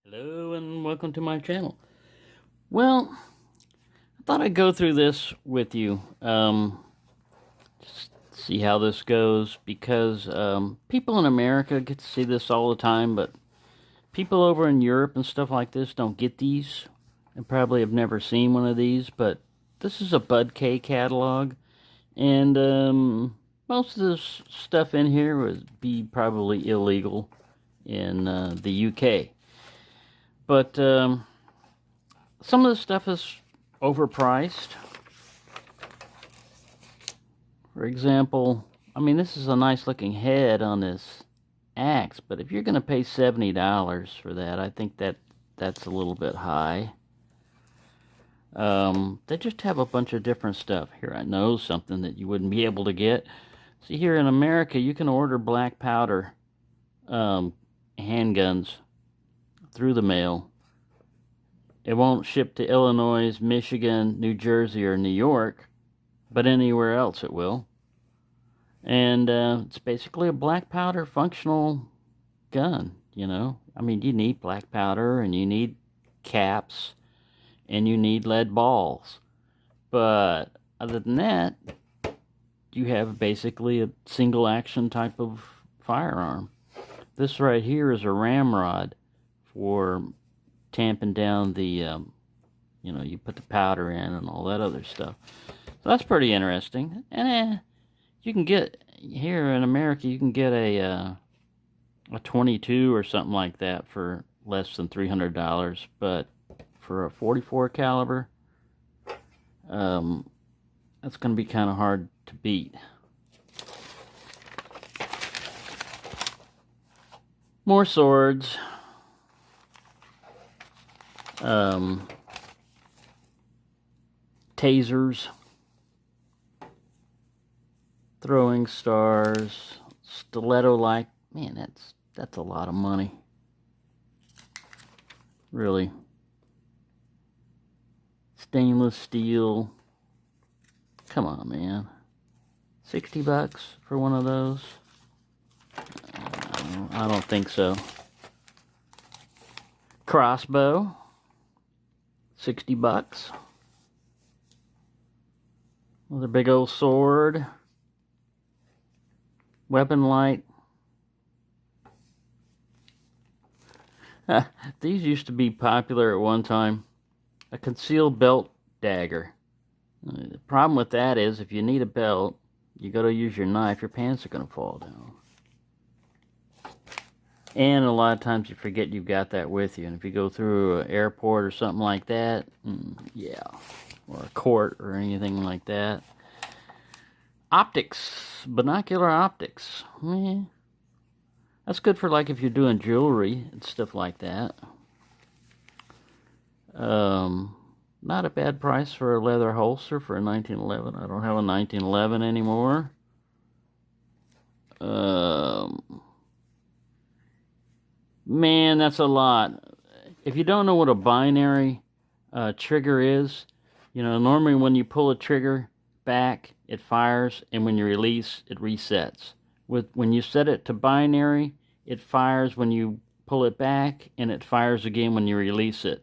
Hello and welcome to my channel. Well, I thought I'd go through this with you, just see how this goes, because people in America get to see this all the time, but people over in Europe and stuff like this don't get these, and probably have never seen one of these. But this is a Bud K catalog, and most of this stuff in here would be probably illegal in the UK. But some of the stuff is overpriced. For example, I mean, this is a nice looking head on this axe, but if you're going to pay $70 for that, I think that's a little bit high. They just have a bunch of different stuff. Here, I know something that you wouldn't be able to get. See, here in America, you can order black powder handguns through the mail. It won't ship to Illinois, Michigan, New Jersey, or New York, but anywhere else it will. And it's basically a black powder functional gun, you know. I mean, you need black powder, and you need caps, and you need lead balls. But other than that, you have basically a single action type of firearm. This right here is a ramrod for tamping down the, you know, you put the powder in and all that other stuff. So that's pretty interesting. And you can get, here in America, you can get a 22 or something like that for less than $300. But for a 44 caliber, that's going to be kind of hard to beat. More swords. Tasers, throwing stars, stiletto-like. Man, that's a lot of money. Really. Stainless steel. Come on, man. $60 for one of those? I don't think so. Crossbow. $60. Another big old sword. Weapon light. These used to be popular at one time. A concealed belt dagger. The problem with that is if you need a belt, you got to use your knife, your pants are going to fall down. And a lot of times you forget you've got that with you. And if you go through an airport or something like that, yeah. Or a court or anything like that. Optics. Binocular optics. That's good for like if you're doing jewelry and stuff like that. Not a bad price for a leather holster for a 1911. I don't have a 1911 anymore. Man, that's a lot. If you don't know what a binary trigger is, you know, normally when you pull a trigger back, it fires, and when you release, it resets. When you set it to binary, it fires when you pull it back, and it fires again when you release it.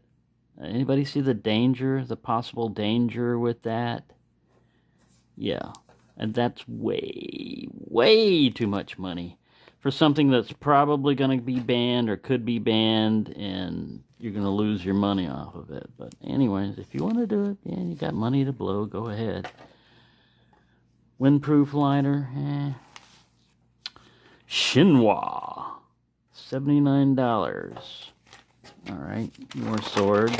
Anybody see the danger, the possible danger with that? Yeah, and that's way, way too much money for something that's probably going to be banned or could be banned, and you're going to lose your money off of it. But anyways, if you want to do it, yeah, you got money to blow, go ahead. Windproof lighter, Shinwa, $79. Alright, more swords.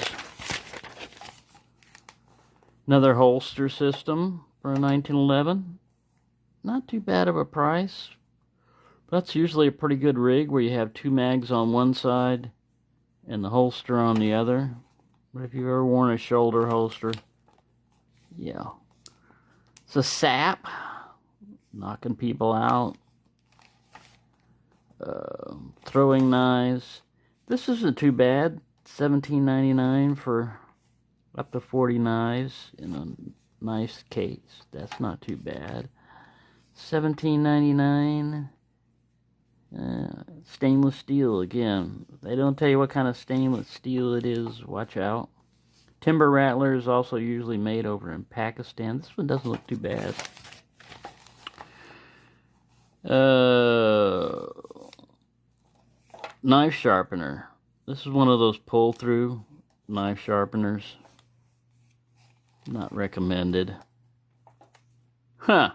Another holster system for a 1911. Not too bad of a price. That's usually a pretty good rig where you have two mags on one side and the holster on the other. But if you've ever worn a shoulder holster, yeah. It's a sap, knocking people out. Throwing knives. This isn't too bad. $17.99 for up to 40 knives in a nice case. That's not too bad. $17.99. Stainless steel again. They don't tell you what kind of stainless steel it is. Watch out. Timber Rattler is also usually made over in Pakistan. This one doesn't look too bad. Knife sharpener. This is one of those pull-through knife sharpeners. Not recommended. Huh.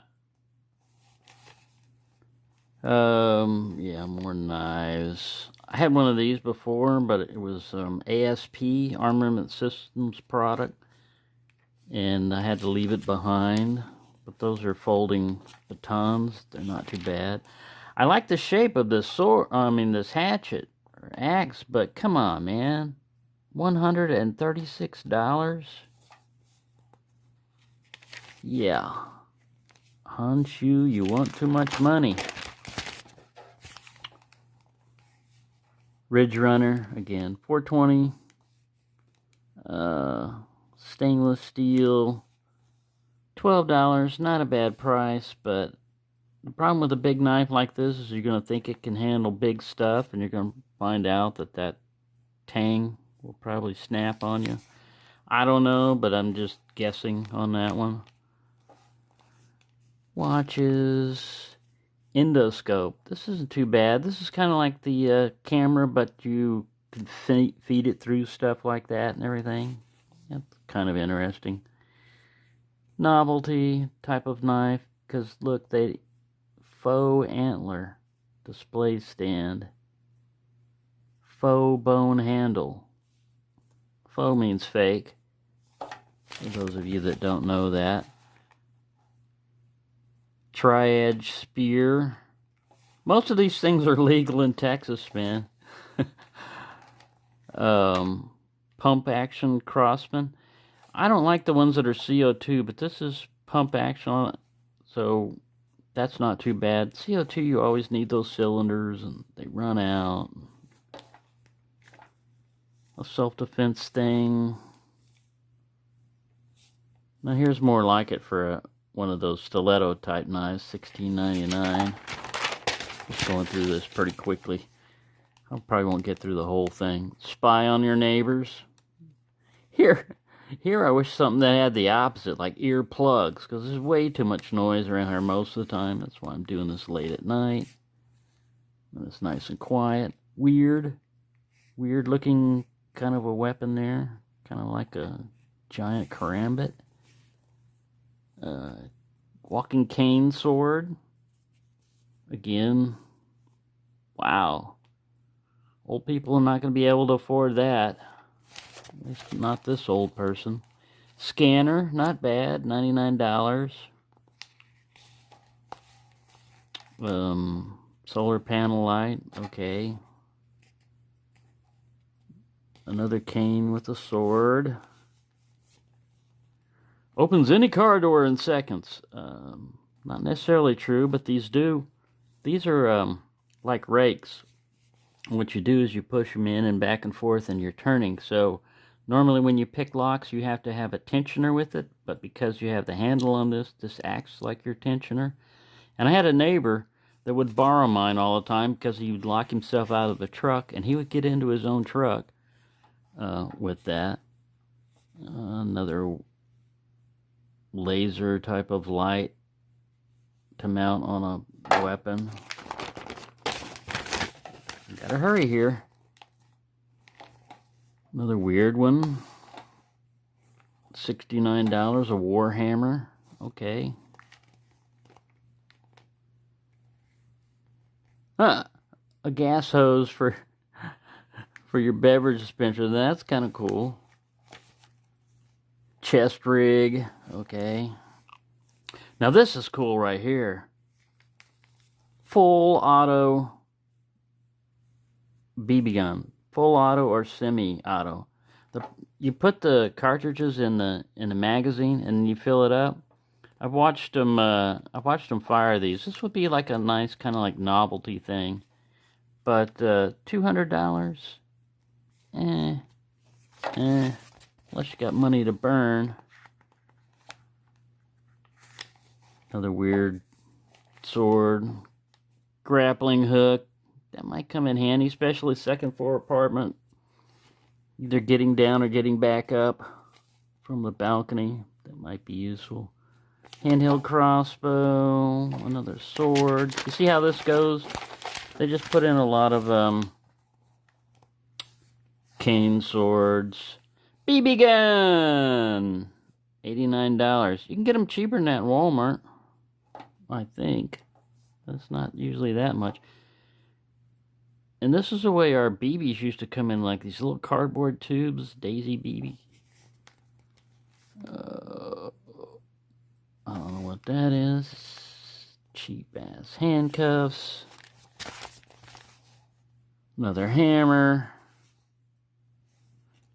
Yeah, more knives. I had one of these before, but it was ASP, Armament Systems product, and I had to leave it behind. But those are folding batons. They're not too bad. I like the shape of this sword. This hatchet or axe. But come on, man, $136. Yeah, Honshu, you want too much money. Ridge Runner, again, $420. Stainless steel, $12. Not a bad price, but the problem with a big knife like this is you're going to think it can handle big stuff, and you're going to find out that tang will probably snap on you. I don't know, but I'm just guessing on that one. Watches. Endoscope. This isn't too bad. This is kind of like the camera, but you can feed it through stuff like that and everything. That's kind of interesting. Novelty type of knife, because look, they faux antler display stand, faux bone handle. Faux means fake, for those of you that don't know that. Tri-edge spear. Most of these things are legal in Texas, man. Pump action crossman. I don't like the ones that are CO2, but this is pump action on it, so that's not too bad. CO2, you always need those cylinders, and they run out. A self-defense thing. Now here's more like it for one of those stiletto type knives, $16.99. Just going through this pretty quickly. I probably won't get through the whole thing. Spy on your neighbors. Here I wish something that had the opposite, like ear plugs, because there's way too much noise around here most of the time. That's why I'm doing this late at night. And it's nice and quiet. Weird looking kind of a weapon there. Kind of like a giant karambit. Walking cane sword. Again. Wow. Old people are not going to be able to afford that. At least not this old person. Scanner, not bad, $99. Solar panel light, okay. Another cane with a sword. Opens any car door in seconds. Not necessarily true, but these do. These are like rakes. What you do is you push them in and back and forth, and you're turning. So normally when you pick locks, you have to have a tensioner with it, but because you have the handle on this, this acts like your tensioner. And I had a neighbor that would borrow mine all the time because he would lock himself out of the truck, and he would get into his own truck with that. Another laser type of light to mount on a weapon. Gotta hurry here. Another weird one. $69, a war hammer. Okay. Huh. A gas hose for your beverage dispenser. That's kind of cool. Chest rig. Okay. Now this is cool right here. Full auto BB gun, full auto or semi-auto. You put the cartridges in the magazine and you fill it up. I've watched them fire these. This would be like a nice kind of like novelty thing, but $200. Unless you got money to burn. Another weird sword, grappling hook. that might come in handy, especially second floor apartment. Either getting down or getting back up from the balcony. That might be useful. Handheld crossbow, another sword. You see how this goes? They just put in a lot of cane swords. BB gun! $89. You can get them cheaper than that at Walmart, I think. That's not usually that much. And this is the way our BBs used to come in, like these little cardboard tubes. Daisy BB. I don't know what that is. Cheap ass handcuffs. Another hammer.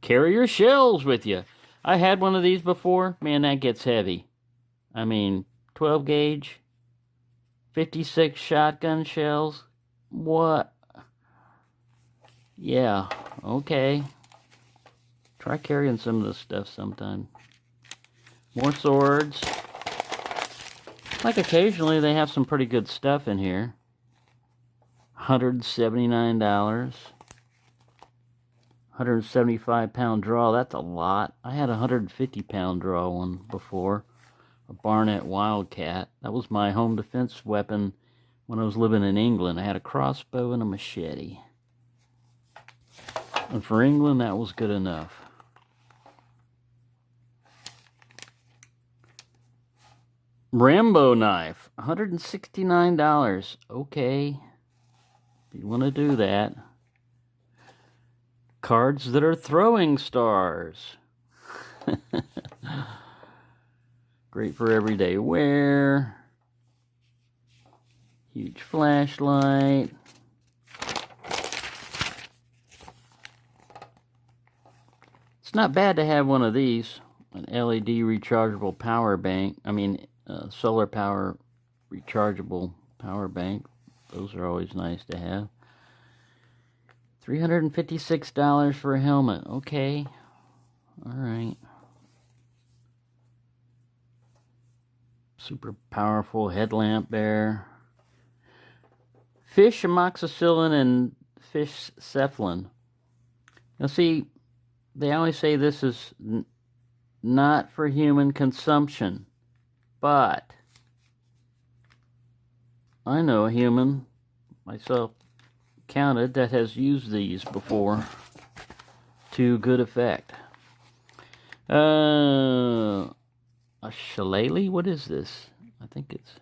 Carry your shells with you. I had one of these before. Man, that gets heavy. I mean, 12 gauge, 56 shotgun shells. What? Yeah, okay. Try carrying some of this stuff sometime. More swords. Like occasionally they have some pretty good stuff in here. $179. 175-pound draw, that's a lot. I had a 150-pound draw one before. A Barnett Wildcat. That was my home defense weapon when I was living in England. I had a crossbow and a machete. And for England, that was good enough. Rambo Knife, $169. Okay, if you want to do that. Cards that are throwing stars. Great for everyday wear. Huge flashlight. It's not bad to have one of these. An LED rechargeable power bank. Solar power rechargeable power bank. Those are always nice to have. $356 for a helmet. Okay. Alright. Super powerful headlamp there. Fish amoxicillin and fish cephalin. Now see, they always say this is not for human consumption. But I know a human, myself counted, that has used these before to good effect. A shillelagh? What is this? I think it's,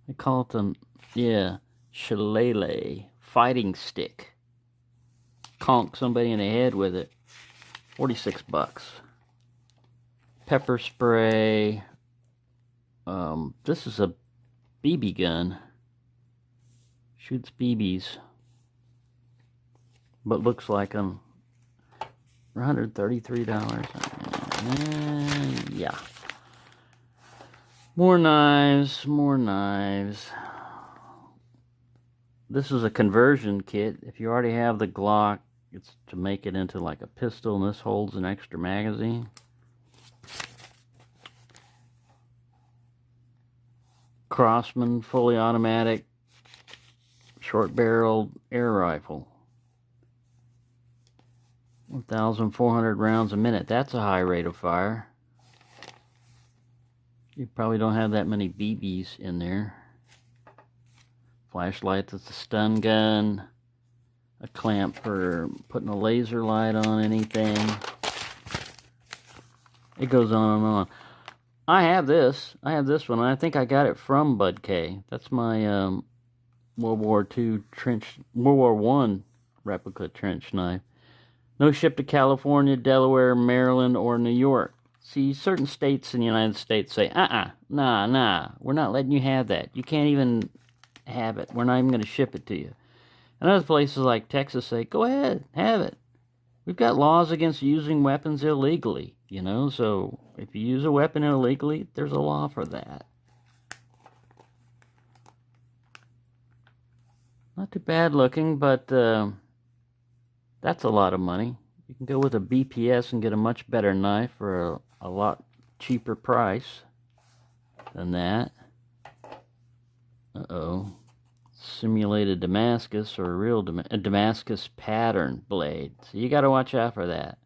they call it the, yeah, shillelagh. Fighting stick. Conk somebody in the head with it. $46. Pepper spray. This is a BB gun. Shoots BBs. But looks like them. $133. Yeah. More knives, more knives. This is a conversion kit. If you already have the Glock, it's to make it into like a pistol, and this holds an extra magazine. Crossman, fully automatic, short-barreled air rifle. 1,400 rounds a minute. That's a high rate of fire. You probably don't have that many BBs in there. Flashlight, that's a stun gun. A clamp for putting a laser light on anything. It goes on and on. I have this. I have this one. I think I got it from Bud K. That's my World War I replica trench knife. No ship to California, Delaware, Maryland, or New York. See, certain states in the United States say, nah, we're not letting you have that. You can't even have it. We're not even going to ship it to you. And other places like Texas say, go ahead, have it. We've got laws against using weapons illegally, you know, so if you use a weapon illegally, there's a law for that. Not too bad looking, but that's a lot of money. You can go with a BPS and get a much better knife for a lot cheaper price than that. Uh-oh. simulated Damascus or a real Damascus pattern blade. So you got to watch out for that.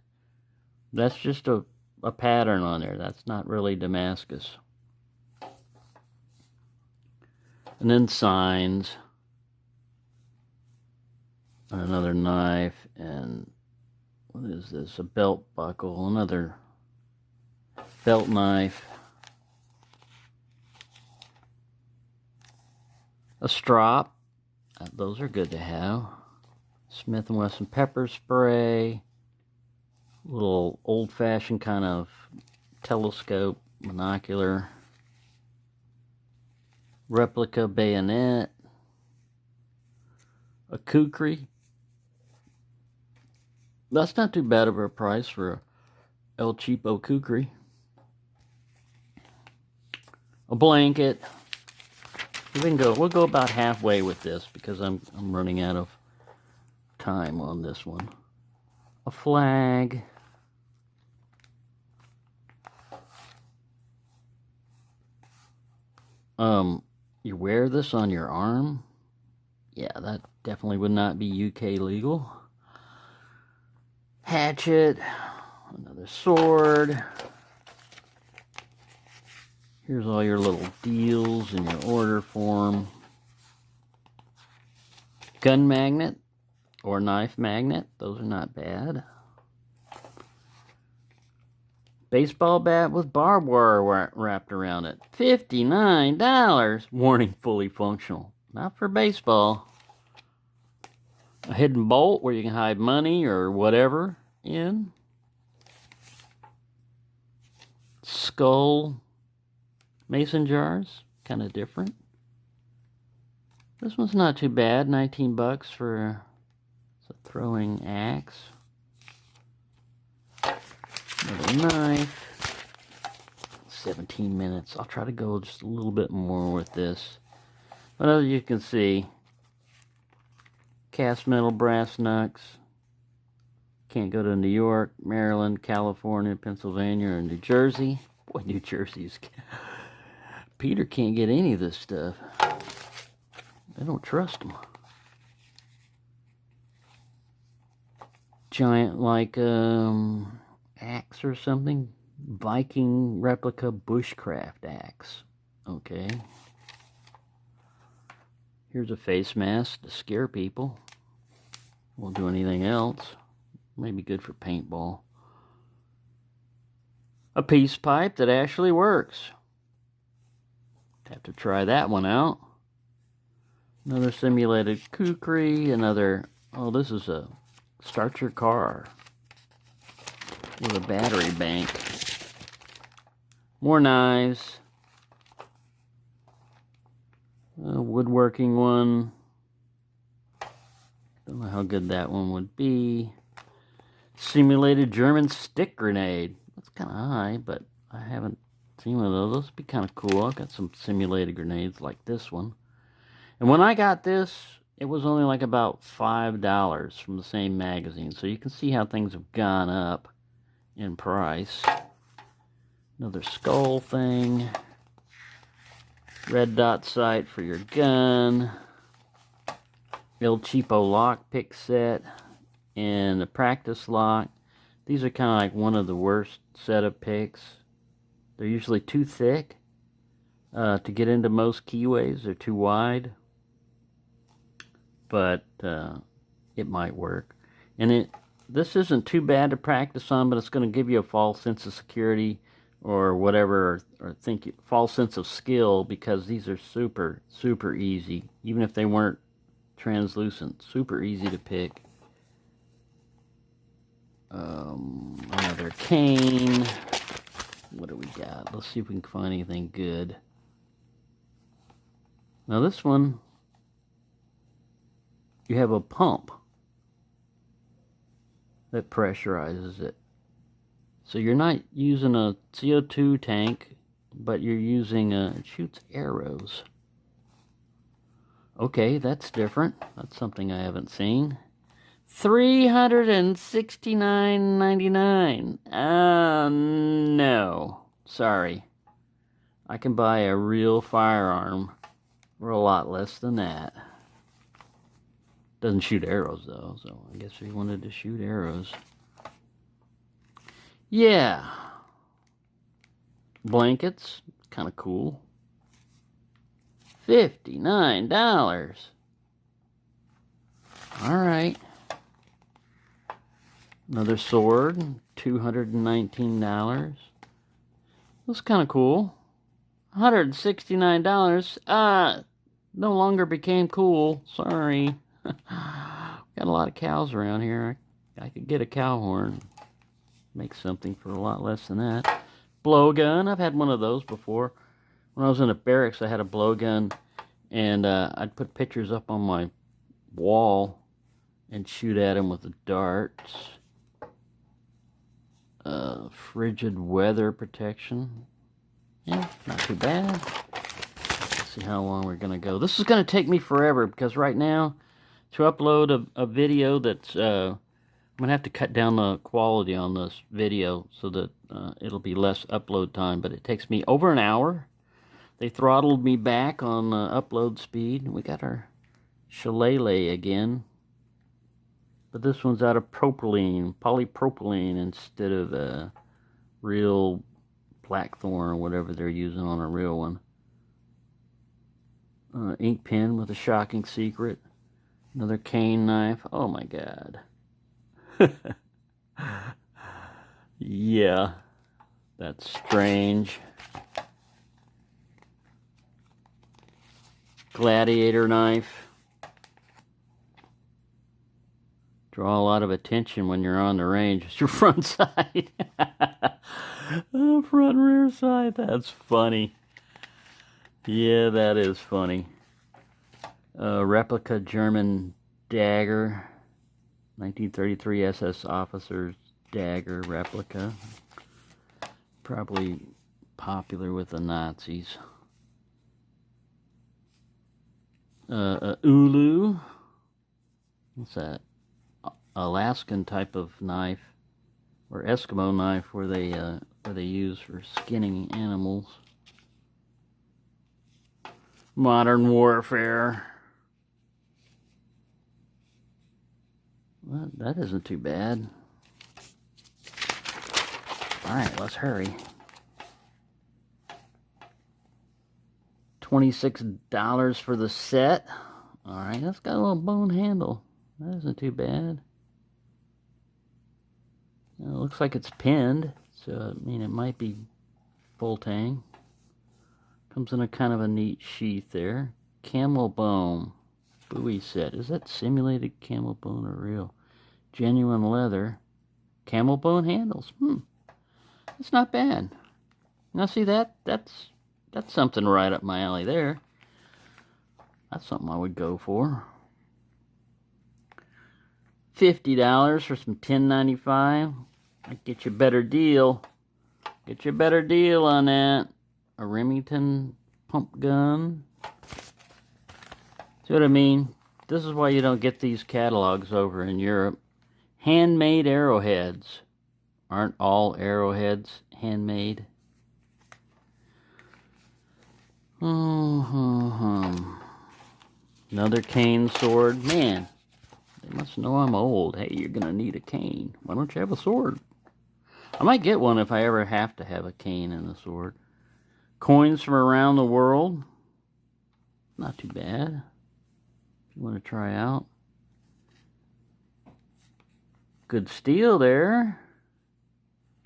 That's just a pattern on there. That's not really Damascus. And then signs. Another knife. And what is this? A belt buckle. Another belt knife. A strop. Those are good to have. Smith & Wesson pepper spray. Little old-fashioned kind of telescope, monocular. Replica bayonet. A kukri. That's not too bad of a price for a El Cheapo kukri. A blanket. We'll go about halfway with this because I'm running out of time on this one. A flag. You wear this on your arm? Yeah, that definitely would not be UK legal. Hatchet. Another sword. Here's all your little deals in your order form. Gun magnet or knife magnet. Those are not bad. Baseball bat with barbed wire wrapped around it. $59. Warning, fully functional. Not for baseball. A hidden bolt where you can hide money or whatever in. Skull. Mason jars. Kind of different. This one's not too bad. 19 bucks for a throwing axe. Another knife. 17 minutes. I'll try to go just a little bit more with this. But as you can see, cast metal brass knucks. Can't go to New York, Maryland, California, Pennsylvania, or New Jersey. Boy, New Jersey's... Peter can't get any of this stuff. I don't trust him. Giant, like, axe or something. Viking replica bushcraft axe. Okay. Here's a face mask to scare people. Won't do anything else. Maybe good for paintball. A peace pipe that actually works. Have to try that one out. Another simulated kukri. Another... Oh, this is a start your car with a battery bank. More knives. A woodworking one. Don't know how good that one would be. Simulated German stick grenade. That's kind of high, but I haven't seen one of those. Those would be kind of cool. I've got some simulated grenades like this one. And when I got this, it was only like about $5 from the same magazine. So you can see how things have gone up in price. Another skull thing. Red dot sight for your gun. El Cheapo lockpick set. And a practice lock. These are kind of like one of the worst setup picks. They're usually too thick to get into most keyways. They're too wide. But it might work. And this isn't too bad to practice on, but it's going to give you a false sense of security or whatever, or false sense of skill, because these are super, super easy. Even if they weren't translucent, super easy to pick. Another cane. What do we got? Let's see if we can find anything good. Now this one, you have a pump that pressurizes it. So you're not using a CO2 tank, but you're using it shoots arrows. Okay, that's different. That's something I haven't seen. $369.99. No. Sorry. I can buy a real firearm for a lot less than that. Doesn't shoot arrows though, so I guess he wanted to shoot arrows. Yeah. Blankets, kind of cool. $59. Alright. Another sword, $219. That's kind of cool. $169. No longer became cool. Sorry. Got a lot of cows around here. I could get a cow horn. Make something for a lot less than that. Blowgun. I've had one of those before. When I was in the barracks, I had a blowgun, and I'd put pictures up on my wall and shoot at them with the darts. Frigid weather protection. Yeah, not too bad. Let's see how long we're going to go. This is going to take me forever because right now, to upload a video that's... I'm going to have to cut down the quality on this video so that it'll be less upload time, but it takes me over an hour. They throttled me back on upload speed. We got our shillelagh again. But this one's out of propylene, polypropylene, instead of real blackthorn or whatever they're using on a real one. Ink pen with a shocking secret. Another cane knife. Oh my god. Yeah, that's strange. Gladiator knife. Draw a lot of attention when you're on the range. It's your front side. Front rear side. That's funny. Yeah, that is funny. Replica German Dagger. 1933 SS officer's Dagger replica. Probably popular with the Nazis. Ulu. What's that? Alaskan type of knife, or Eskimo knife, where they use for skinning animals. Modern warfare. Well, that isn't too bad. Alright, let's hurry. $26 for the set. Alright, that's got a little bone handle. That isn't too bad. It looks like it's pinned, so I mean it might be full tang. Comes in a kind of a neat sheath there. Camel bone. Bowie set. Is that simulated camel bone or real? Genuine leather. Camel bone handles. That's not bad. Now see that? That's something right up my alley there. That's something I would go for. $50 for some 1095. I'd get you a better deal. Get you a better deal on that. A Remington Pump Gun. See what I mean? This is why you don't get these catalogs over in Europe. Handmade arrowheads. Aren't all arrowheads handmade? Another cane sword. Man, they must know I'm old. Hey, you're gonna need a cane. Why don't you have a sword? I might get one if I ever have to have a cane and a sword. Coins from around the world. Not too bad. If you want to try out. Good steal there.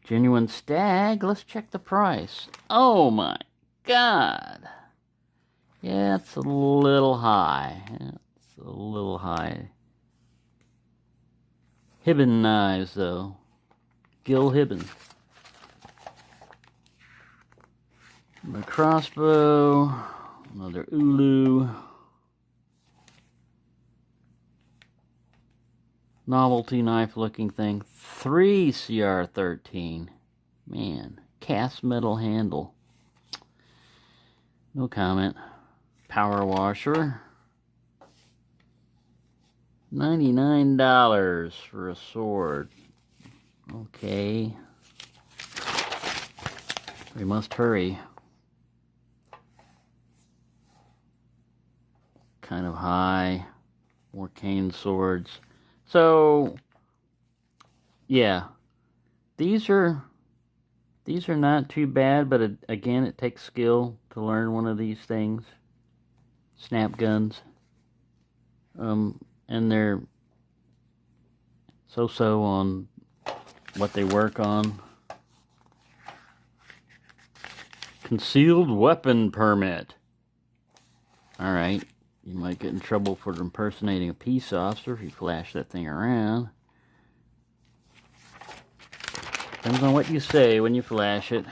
Genuine stag. Let's check the price. Oh my god. Yeah, it's a little high. It's a little high. Hibben knives, though. Gil Hibben. The crossbow. Another Ulu. Novelty knife looking thing. 3 CR13. Man. Cast metal handle. No comment. Power washer. $99 for a sword. Okay. We must hurry. Kind of high. More cane swords. So, yeah. These are not too bad, but again, it takes skill to learn one of these things. Snap guns. And they're so-so on what they work on. Concealed weapon permit. Alright, you might get in trouble for impersonating a peace officer if you flash that thing around. Depends on what you say when you flash it.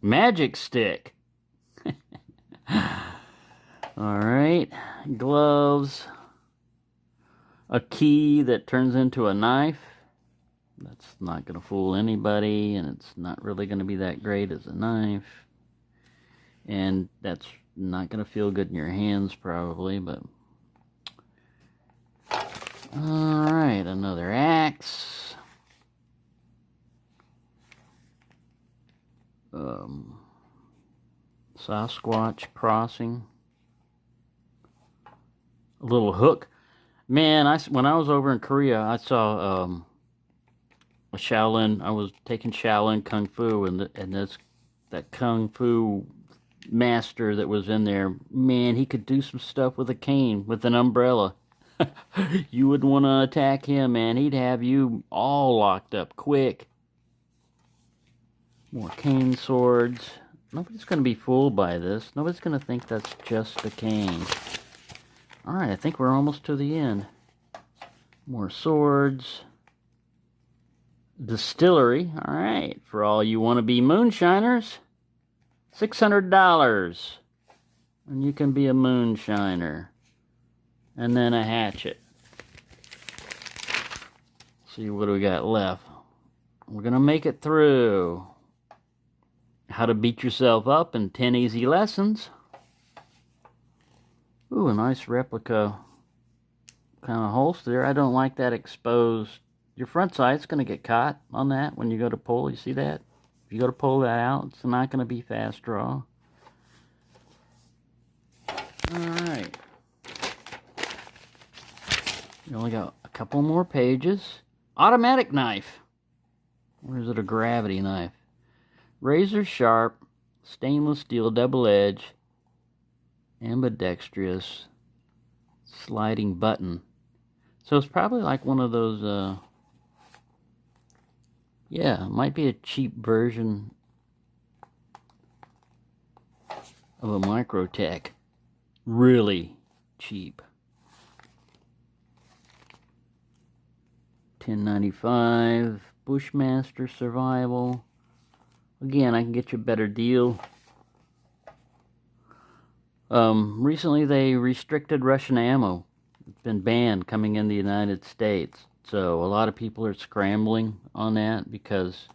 Magic stick. Alright, gloves. A key that turns into a knife. That's not going to fool anybody, and it's not really going to be that great as a knife. And that's not going to feel good in your hands probably, but... Alright, another axe. Sasquatch crossing. A little hook. Man, when I was over in Korea, I saw a Shaolin. I was taking Shaolin Kung Fu, and that Kung Fu master that was in there, man, he could do some stuff with a cane, with an umbrella. You wouldn't want to attack him, man. He'd have you all locked up quick. More cane swords. Nobody's going to be fooled by this. Nobody's going to think that's just a cane. Alright, I think we're almost to the end. More swords. Distillery. Alright, for all you wannabe moonshiners, $600. And you can be a moonshiner. And then a hatchet. See, what do we got left? We're going to make it through. How to beat yourself up in 10 easy lessons. Ooh, a nice replica kind of holster. I don't like that exposed. Your front sight's going to get caught on that when you go to pull. You see that? If you go to pull that out, it's not going to be fast draw. Alright. You only got a couple more pages. Automatic knife. Or is it a gravity knife? Razor sharp, stainless steel, double edge, ambidextrous, sliding button. So it's probably like one of those, yeah, it might be a cheap version of a Microtech. Really cheap. $10.95, Bushmaster Survival. Again, I can get you a better deal. Recently they restricted Russian ammo. It's been banned coming in the United States. So a lot of people are scrambling on that because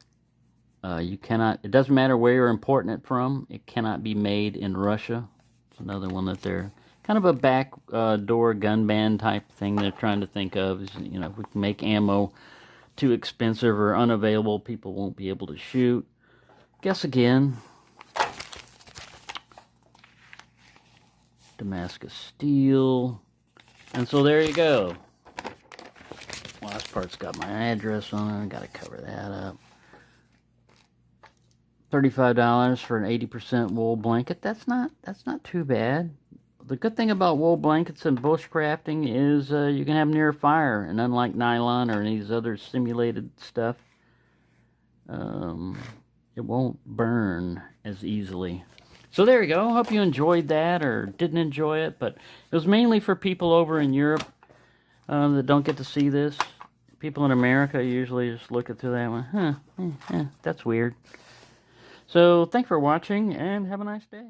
you cannot, it doesn't matter where you're importing it from, it cannot be made in Russia. It's another one that they're kind of a back door gun ban type thing they're trying to think of. Is, you know, if we can make ammo too expensive or unavailable, people won't be able to shoot. Guess again. Damascus steel. And so there you go. Last part's got my address on it. I gotta cover that up. $35 for an 80% wool blanket. That's not too bad. The good thing about wool blankets and bushcrafting is you can have near fire, and unlike nylon or any of these other simulated stuff, it won't burn as easily. So there you go. Hope you enjoyed that or didn't enjoy it, but it was mainly for people over in Europe that don't get to see this. People in America usually just look through that one. That's weird. So thanks for watching and have a nice day.